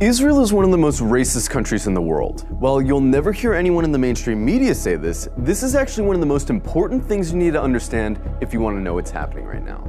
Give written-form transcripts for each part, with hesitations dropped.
Israel is one of the most racist countries in the world. While you'll never hear anyone in the mainstream media say this is actually one of the most important things you need to understand if you want to know what's happening right now.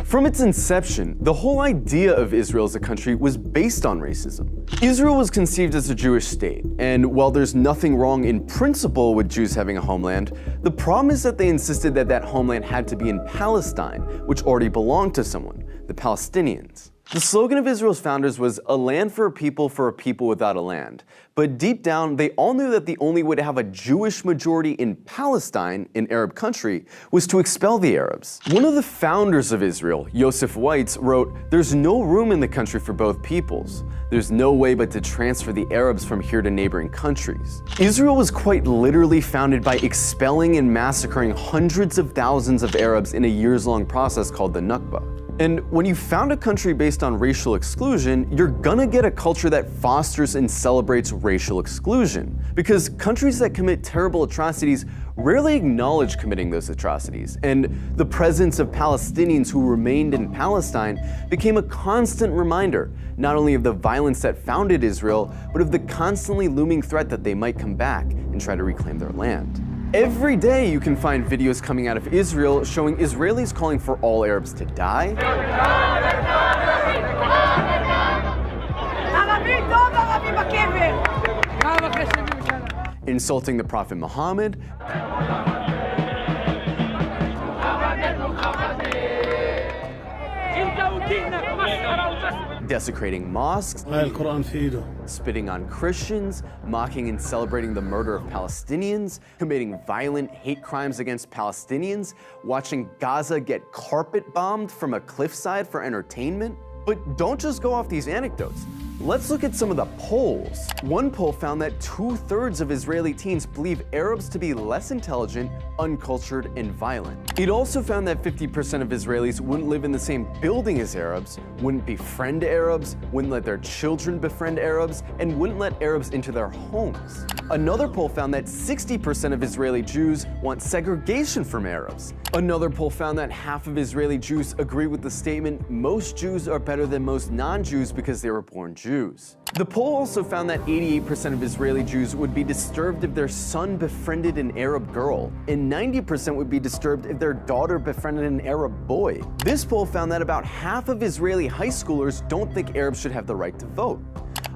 From its inception, the whole idea of Israel as a country was based on racism. Israel was conceived as a Jewish state, and while there's nothing wrong in principle with Jews having a homeland, the problem is that they insisted that that homeland had to be in Palestine, which already belonged to someone, the Palestinians. The slogan of Israel's founders was "a land for a people without a land." But deep down, they all knew that the only way to have a Jewish majority in Palestine, an Arab country, was to expel the Arabs. One of the founders of Israel, Yosef Weitz, wrote, "There's no room in the country for both peoples. There's no way but to transfer the Arabs from here to neighboring countries." Israel was quite literally founded by expelling and massacring hundreds of thousands of Arabs in a years-long process called the Nakba. And when you found a country based on racial exclusion, you're gonna get a culture that fosters and celebrates racial exclusion. Because countries that commit terrible atrocities rarely acknowledge committing those atrocities. And the presence of Palestinians who remained in Palestine became a constant reminder, not only of the violence that founded Israel, but of the constantly looming threat that they might come back and try to reclaim their land. Every day you can find videos coming out of Israel showing Israelis calling for all Arabs to die, insulting the Prophet Muhammad, desecrating mosques, spitting on Christians, mocking and celebrating the murder of Palestinians, committing violent hate crimes against Palestinians, watching Gaza get carpet bombed from a cliffside for entertainment. But don't just go off these anecdotes. Let's look at some of the polls. One poll found that 2/3 of Israeli teens believe Arabs to be less intelligent, uncultured, and violent. It also found that 50% of Israelis wouldn't live in the same building as Arabs, wouldn't befriend Arabs, wouldn't let their children befriend Arabs, and wouldn't let Arabs into their homes. Another poll found that 60% of Israeli Jews want segregation from Arabs. Another poll found that half of Israeli Jews agree with the statement, "Most Jews are better than most non-Jews because they were born Jews." The poll also found that 88% of Israeli Jews would be disturbed if their son befriended an Arab girl, and 90% would be disturbed if their daughter befriended an Arab boy. This poll found that about half of Israeli high schoolers don't think Arabs should have the right to vote.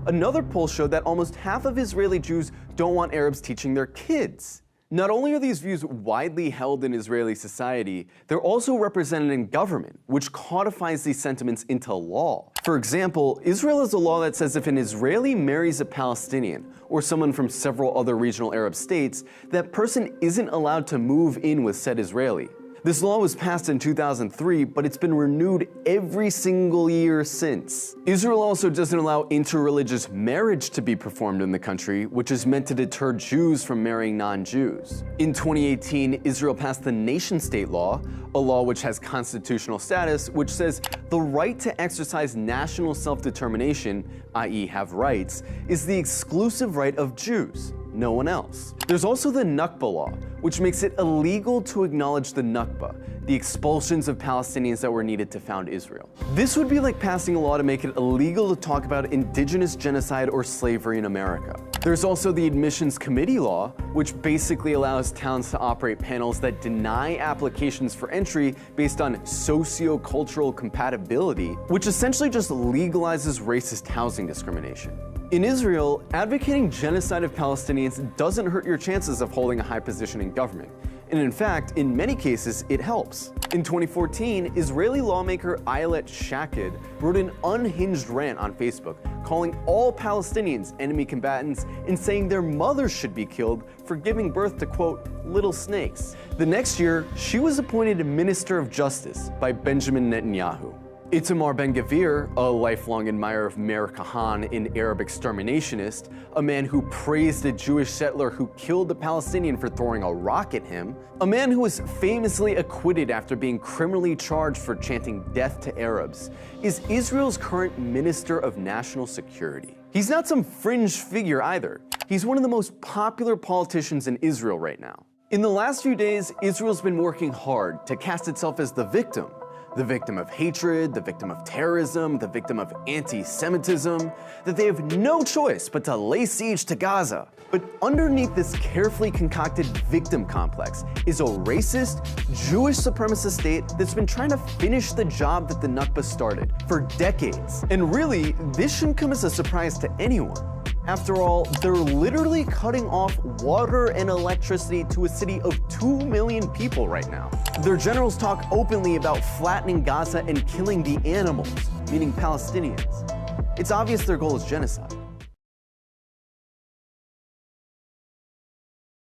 Another poll showed that almost half of Israeli Jews don't want Arabs teaching their kids. Not only are these views widely held in Israeli society, they're also represented in government, which codifies these sentiments into law. For example, Israel has a law that says if an Israeli marries a Palestinian, or someone from several other regional Arab states, that person isn't allowed to move in with said Israeli. This law was passed in 2003, but it's been renewed every single year since. Israel also doesn't allow interreligious marriage to be performed in the country, which is meant to deter Jews from marrying non-Jews. In 2018, Israel passed the nation-state law, a law which has constitutional status, which says the right to exercise national self-determination, i.e. have rights, is the exclusive right of Jews, no one else. There's also the Nakba law, which makes it illegal to acknowledge the Nakba, the expulsions of Palestinians that were needed to found Israel. This would be like passing a law to make it illegal to talk about indigenous genocide or slavery in America. There's also the Admissions Committee law, which basically allows towns to operate panels that deny applications for entry based on socio-cultural compatibility, which essentially just legalizes racist housing discrimination. In Israel, advocating genocide of Palestinians doesn't hurt your chances of holding a high position in government. And in fact, in many cases, it helps. In 2014, Israeli lawmaker Ayelet Shaked wrote an unhinged rant on Facebook, calling all Palestinians enemy combatants and saying their mothers should be killed for giving birth to, quote, little snakes. The next year, she was appointed Minister of Justice by Benjamin Netanyahu. Itamar Ben-Gvir, a lifelong admirer of Meir Kahane, an Arab exterminationist, a man who praised a Jewish settler who killed a Palestinian for throwing a rock at him, a man who was famously acquitted after being criminally charged for chanting death to Arabs, is Israel's current Minister of National Security. He's not some fringe figure either. He's one of the most popular politicians in Israel right now. In the last few days, Israel's been working hard to cast itself as the victim of hatred, the victim of terrorism, the victim of anti-Semitism, that they have no choice but to lay siege to Gaza. But underneath this carefully concocted victim complex is a racist, Jewish supremacist state that's been trying to finish the job that the Nakba started for decades. And really, this shouldn't come as a surprise to anyone. After all, they're literally cutting off water and electricity to a city of 2 million people right now. Their generals talk openly about flattening Gaza and killing the animals, meaning Palestinians. It's obvious their goal is genocide.